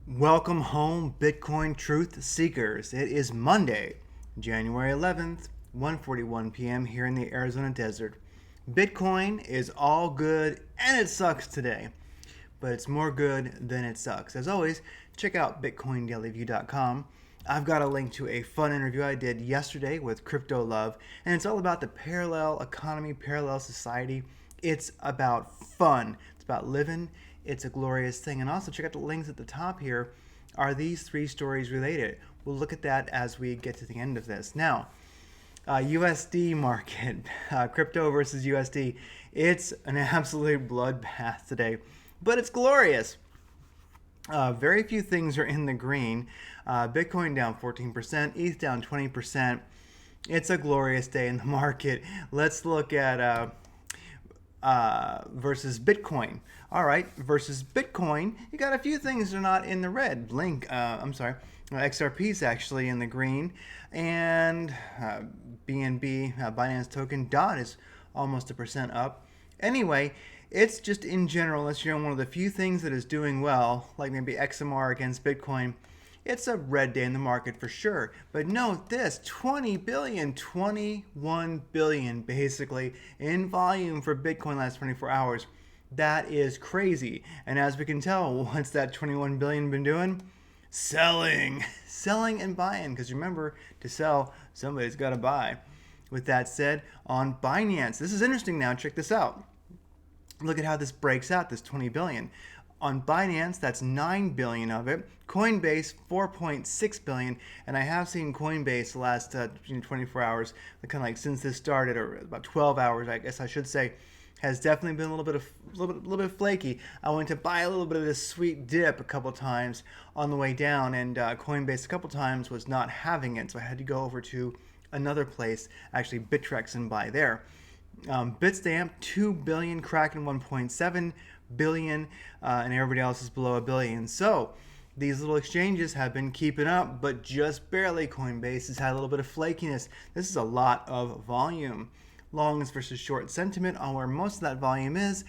Welcome home, Bitcoin Truth Seekers. It is Monday, January 11th, 1:41 p.m. here in the Arizona desert. Bitcoin is all good and it sucks today, but it's more good than it sucks. As always, check out bitcoindailyview.com. I've got a link to a fun interview I did yesterday with Crypto Love, and it's all about the parallel economy, parallel society. It's about fun. It's about living. It's a glorious thing. And also check out the links at the top here. Are these three stories related? We'll look at that as we get to the end of this. Now, USD market, crypto versus USD. It's an absolute bloodbath today, but it's glorious. Very few things are in the green. Bitcoin down 14%, ETH down 20%. It's a glorious day in the market. Let's look at versus Bitcoin. All right, versus Bitcoin, you got a few things that are not in the red. XRP is actually in the green, and BNB, Binance token, DOT is almost 1% up. Anyway, it's just in general, unless you're one of the few things that is doing well, like maybe XMR against Bitcoin, it's a red day in the market for sure. But note this, 20 billion, 21 billion basically in volume for Bitcoin last 24 hours. That is crazy. And as we can tell, what's that 21 billion been doing? Selling. Selling and buying. Because remember, to sell, somebody's got to buy. With that said, on Binance, this is interesting now. Check this out. Look at how this breaks out, this 20 billion. On Binance, that's 9 billion of it. Coinbase, 4.6 billion. And I have seen Coinbase the last 24 hours, kind of like since this started, or about 12 hours, I guess I should say, has definitely been a little bit flaky. I went to buy a little bit of this sweet dip a couple times on the way down, and Coinbase a couple times was not having it, so I had to go over to another place, actually Bittrex, and buy there. Bitstamp 2 billion, Kraken 1.7 billion, and everybody else is below a billion. So these little exchanges have been keeping up, but just barely. Coinbase has had a little bit of flakiness. This is a lot of volume. Longs versus short sentiment on where most of that volume is.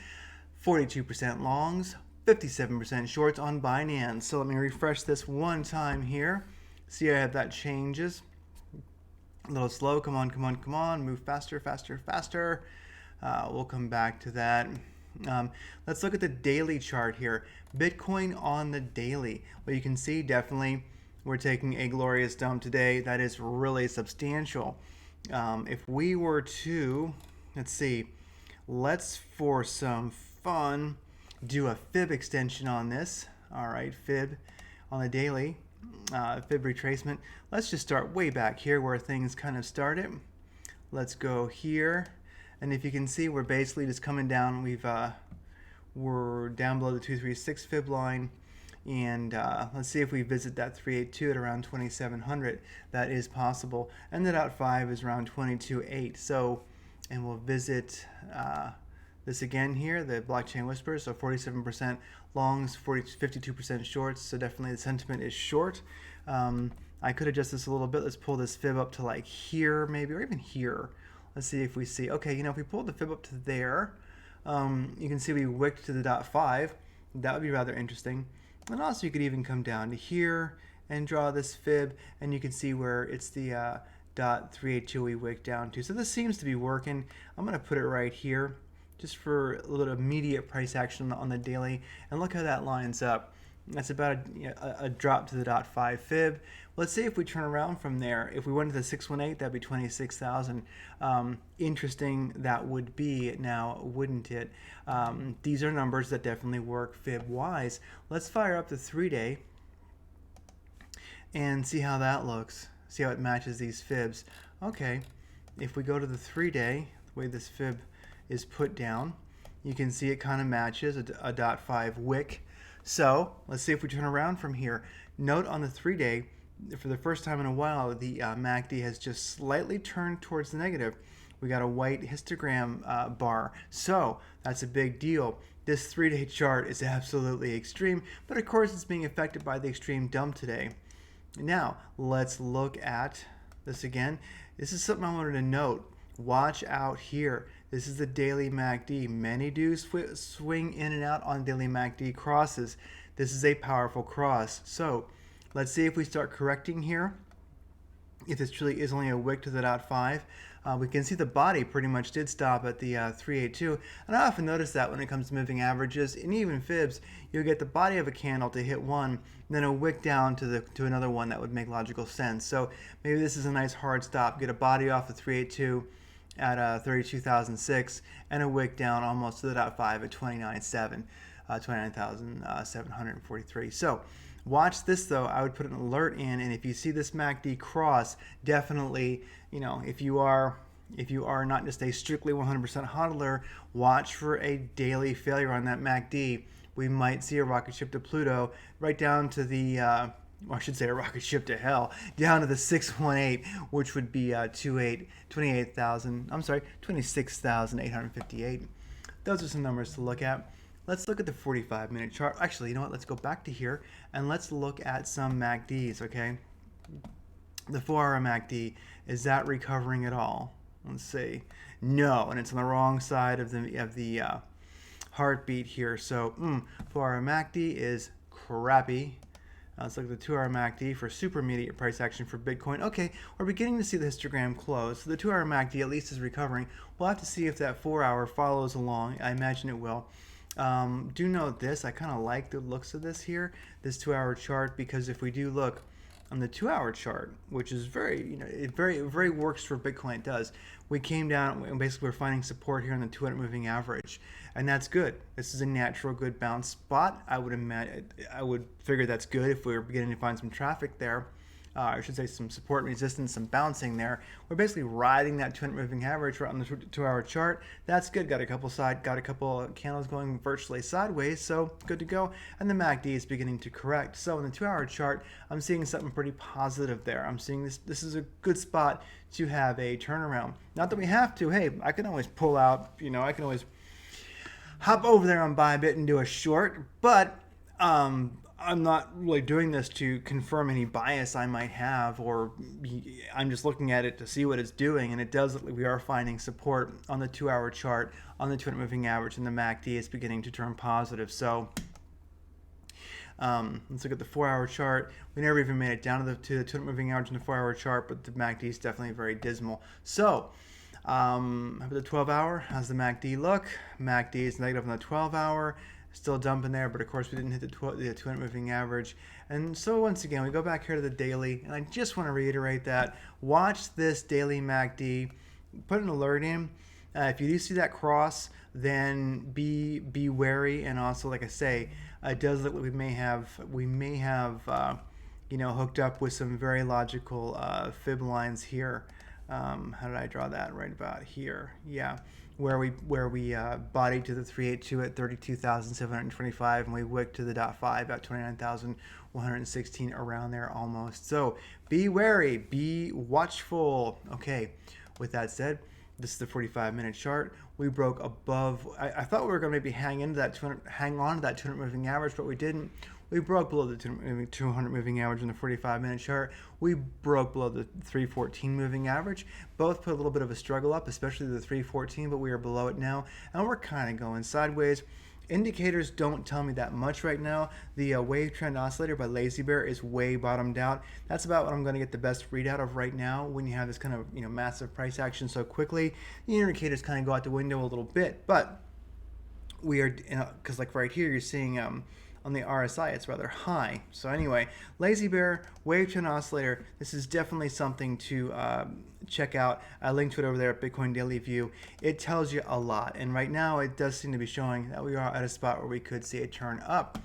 42% longs, 57% shorts on Binance. So let me refresh this one time here. See, I have that changes. A little slow. Come on, come on, come on. Move faster, faster, faster. We'll come back to that. Let's look at the daily chart here. Bitcoin on the daily. Well, you can see definitely we're taking a glorious dump today. That is really substantial. If we were to, let's for some fun do a fib extension on this. All right, fib on the daily. Fib retracement. Let's just start way back here where things kind of started. Let's go here, and if you can see, we're basically just coming down. We're down below the 236 fib line, and let's see if we visit that 382 at around 2700. That is possible, and the .5 is around 22.8. So, and we'll visit this again here, the blockchain whispers. So 47% longs, 52% shorts. So definitely the sentiment is short. I could adjust this a little bit. Let's pull this fib up to like here maybe, or even here. Let's see if we see, okay, if we pull the fib up to there, you can see we wicked to the .5. That would be rather interesting. And also you could even come down to here and draw this fib, and you can see where it's the .382 we wicked down to. So this seems to be working. I'm going to put it right here just for a little immediate price action on the daily, and look how that lines up. That's about a drop to the .5 fib. Let's see if we turn around from there. If we went to the 618, that'd be 26,000. Interesting that would be now, wouldn't it? These are numbers that definitely work fib-wise. Let's fire up the 3-day and see how that looks. See how it matches these fibs. Okay, if we go to the 3-day, the way this fib is put down, you can see it kind of matches a .5 wick. So let's see if we turn around from here. Note on the 3-day, for the first time in a while, the MACD has just slightly turned towards the negative. We got a white histogram bar. So that's a big deal. This 3-day chart is absolutely extreme, but of course it's being affected by the extreme dump today. Now, let's look at this again. This is something I wanted to note. Watch out here. This is the daily MACD. Many do swing in and out on daily MACD crosses. This is a powerful cross. So let's see if we start correcting here. If this truly is only a wick to the .5, we can see the body pretty much did stop at the 382. And I often notice that when it comes to moving averages and even fibs, you'll get the body of a candle to hit one, then a wick down to another one. That would make logical sense. So maybe this is a nice hard stop. Get a body off the 382 at 32,006 and a wick down almost to the .5 at 29.7, 29,743. So watch this though. I would put an alert in, and if you see this MACD cross, definitely, if you are not just a strictly 100% hodler, watch for a daily failure on that MACD. We might see a rocket ship to Pluto, right down to the I should say a rocket ship to hell, down to the 618, which would be 26,858. Those are some numbers to look at. Let's look at the 45-minute chart. Actually, you know what? Let's go back to here and let's look at some MACDs, okay? The 4-hour MACD, is that recovering at all? Let's see. No, and it's on the wrong side of the heartbeat here. So 4-hour MACD is crappy. Let's look at the 2-hour MACD for super immediate price action for Bitcoin. Okay, we're beginning to see the histogram close. So the 2-hour MACD at least is recovering. We'll have to see if that 4-hour follows along. I imagine it will. Do note this. I kind of like the looks of this here, this 2-hour chart, because if we do look on the 2-hour chart, which is very, it very works for Bitcoin. It does. We came down and basically we're finding support here on the 200 moving average, and that's good. This is a natural good bounce spot. I would figure that's good if we were beginning to find some traffic there. I should say some support and resistance, some bouncing there. We're basically riding that 200 moving average right on the 2-hour chart. That's good. Got a couple candles going virtually sideways, so good to go. And the MACD is beginning to correct. So in the 2-hour chart, I'm seeing something pretty positive there. I'm seeing this is a good spot to have a turnaround. Not that we have to. Hey, I can always pull out. I can always hop over there on Bybit and do a short, but I'm not really doing this to confirm any bias I might have, or I'm just looking at it to see what it's doing, and it does look like we are finding support on the 2-hour chart, on the 200 moving average, and the MACD is beginning to turn positive. So let's look at the 4-hour chart. We never even made it down to the 200 moving average in the 4-hour chart, but the MACD is definitely very dismal. So how about the 12-hour? How's the MACD look? MACD is negative on the 12-hour. Still dumping there, but of course we didn't hit the 200 moving average. And so once again, we go back here to the daily, and I just want to reiterate that. Watch this daily MACD. Put an alert in. If you do see that cross, then be wary. And also, like I say, it does look like we may have hooked up with some very logical fib lines here. How did I draw that? Right about here. Yeah. Where we bodied to the 382 at 32,725, and we wicked to the .5 at 29,116, around there almost. So be wary, be watchful. Okay, with that said, this is the 45-minute chart. We broke above. I thought we were going to maybe hang on to that 200 moving average, but we didn't. We broke below the 200 moving average in the 45-minute chart. We broke below the 314 moving average. Both put a little bit of a struggle up, especially the 314, but we are below it now, and we're kind of going sideways. Indicators don't tell me that much right now. The wave trend oscillator by Lazy Bear is way bottomed out. That's about what I'm going to get the best readout of right now when you have this kind of massive price action so quickly. The indicators kind of go out the window a little bit, but we are, because like right here you're seeing on the RSI, it's rather high. So anyway, Lazy Bear, wave trend oscillator, this is definitely something to check out. I linked to it over there at Bitcoin Daily View. It tells you a lot, and right now it does seem to be showing that we are at a spot where we could see a turn up.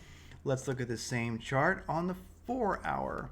Let's look at the same chart on the 4-hour.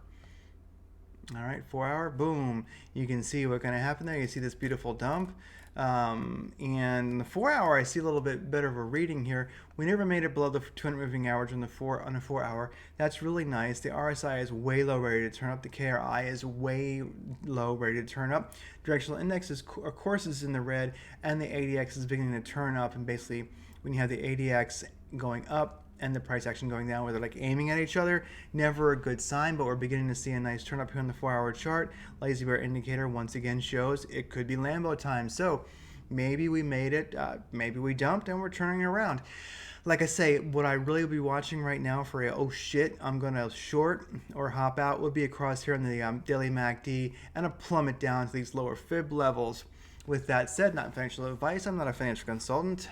All right, 4-hour, boom. You can see what kind of happened there. You can see this beautiful dump. And in the 4-hour, I see a little bit better of a reading here. We never made it below the 200 moving average on the 4-hour. That's really nice. The RSI is way low, ready to turn up. The KRI is way low, ready to turn up. Directional index is, of course, is in the red, and the ADX is beginning to turn up. And basically, when you have the ADX going up and the price action going down, where they're like aiming at each other, never a good sign, but we're beginning to see a nice turn up here on the 4-hour chart. Lazy Bear indicator once again shows it could be Lambo time. So Maybe we made it, maybe we dumped and we're turning around. Like I say, what I really will be watching right now for a oh shit, I'm gonna short or hop out would be across here on the daily MACD and a plummet down to these lower fib levels. With that said, not financial advice. I'm not a financial consultant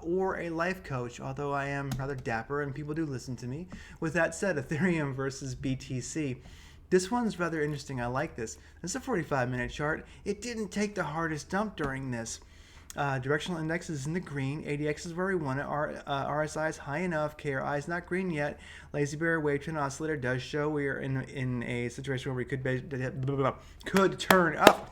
or a life coach, although I am rather dapper and people do listen to me. With that said, Ethereum versus BTC. This one's rather interesting. I like this. This is a 45-minute chart. It didn't take the hardest dump during this. Directional index is in the green. ADX is where we want it. RSI is high enough. KRI is not green yet. Lazy Bear wave trend oscillator does show we are in a situation where we could turn up.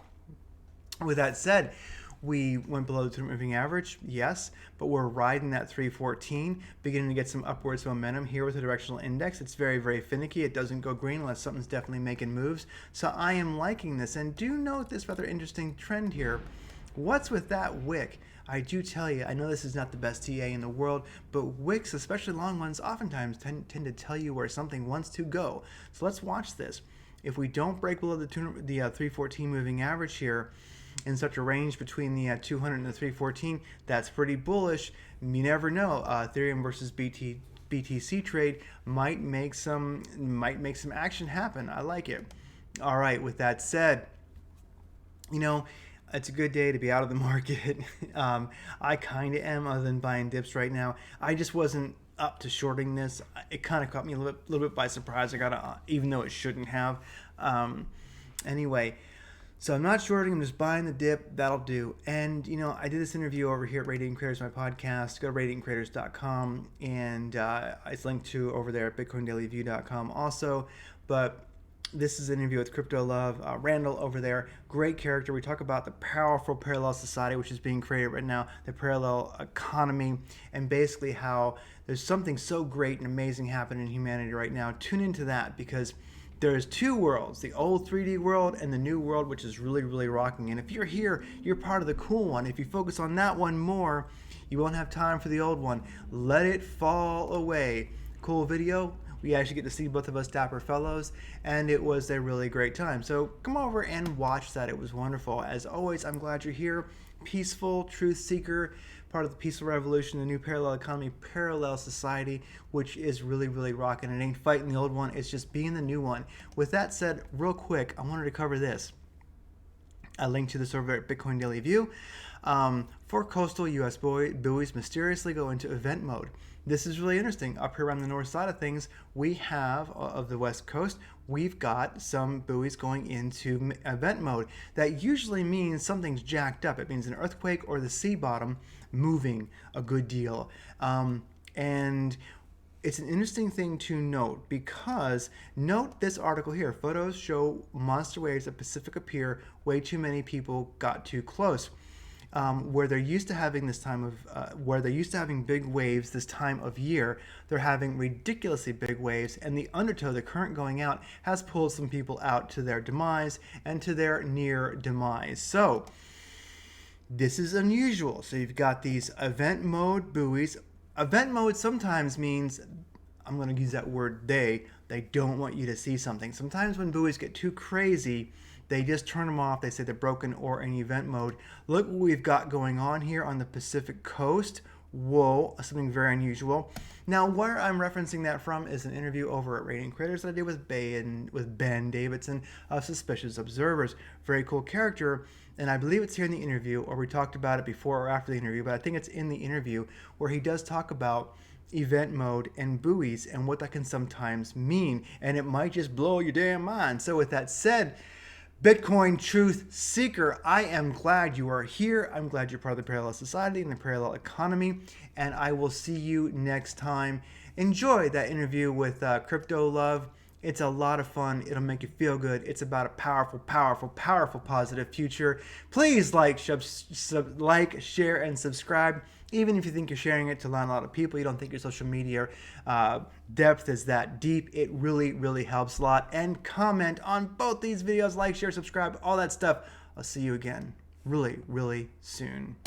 With that said, we went below the 200 moving average, yes, but we're riding that 314, beginning to get some upwards momentum here with the directional index. It's very, very finicky. It doesn't go green unless something's definitely making moves. So I am liking this. And do note this rather interesting trend here. What's with that wick? I do tell you, I know this is not the best TA in the world, but wicks, especially long ones, oftentimes tend to tell you where something wants to go. So let's watch this. If we don't break below the 314 moving average here, in such a range between the 200 and the 314, that's pretty bullish. You never know. Ethereum versus BTC trade might make some action happen. I like it. All right. With that said, it's a good day to be out of the market. I kind of am, other than buying dips right now. I just wasn't up to shorting this. It kind of caught me a little bit by surprise. I got even though it shouldn't have. Anyway. So I'm not shorting, I'm just buying the dip. That'll do. And, I did this interview over here at Radiating Creators, my podcast. Go to radiatingcreators.com, and it's linked to over there at bitcoindailyview.com also. But this is an interview with Crypto Love, Randall over there. Great character. We talk about the powerful parallel society, which is being created right now, the parallel economy, and basically how there's something so great and amazing happening in humanity right now. Tune into that, because there's two worlds, the old 3D world and the new world, which is really, really rocking. And if you're here, you're part of the cool one. If you focus on that one more, you won't have time for the old one. Let it fall away. Cool video. We actually get to see both of us dapper fellows, and it was a really great time. So come over and watch that. It was wonderful. As always, I'm glad you're here. Peaceful, truth seeker, part of the peaceful revolution, the new parallel economy, parallel society, which is really, really rocking. It ain't fighting the old one, it's just being the new one. With that said, real quick, I wanted to cover this. I linked to this over at Bitcoin Daily View. 4 coastal U.S. buoys mysteriously go into event mode. This is really interesting. Up here on the north side of things, we have, of the west coast, we've got some buoys going into event mode. That usually means something's jacked up. It means an earthquake or the sea bottom moving a good deal. And it's an interesting thing to note, because note this article here. Photos show monster waves at Pacifica Pier. Way too many people got too close. Where they're used to having big waves this time of year, they're having ridiculously big waves, and the undertow, the current going out, has pulled some people out to their demise and to their near demise. So this is unusual. So you've got these event mode buoys. Event mode sometimes means, I'm going to use that word they don't want you to see something. Sometimes when buoys get too crazy, they just turn them off. They say they're broken or in event mode. Look what we've got going on here on the Pacific coast. Whoa, something very unusual. Now, where I'm referencing that from is an interview over at Radiating Creators that I did with Ben Davidson of Suspicious Observers. Very cool character, and I believe it's here in the interview, or we talked about it before or after the interview, but I think it's in the interview where he does talk about event mode and buoys and what that can sometimes mean, and it might just blow your damn mind. So with that said, Bitcoin Truth Seeker, I am glad you are here. I'm glad you're part of the parallel society and the parallel economy, and I will see you next time. Enjoy that interview with Crypto Love. It's a lot of fun. It'll make you feel good. It's about a powerful, powerful, powerful, positive future. Please like, share, and subscribe. Even if you think you're sharing it to a lot of people, you don't think your social media depth is that deep, it really, really helps a lot. And comment on both these videos. Like, share, subscribe, all that stuff. I'll see you again really, really soon.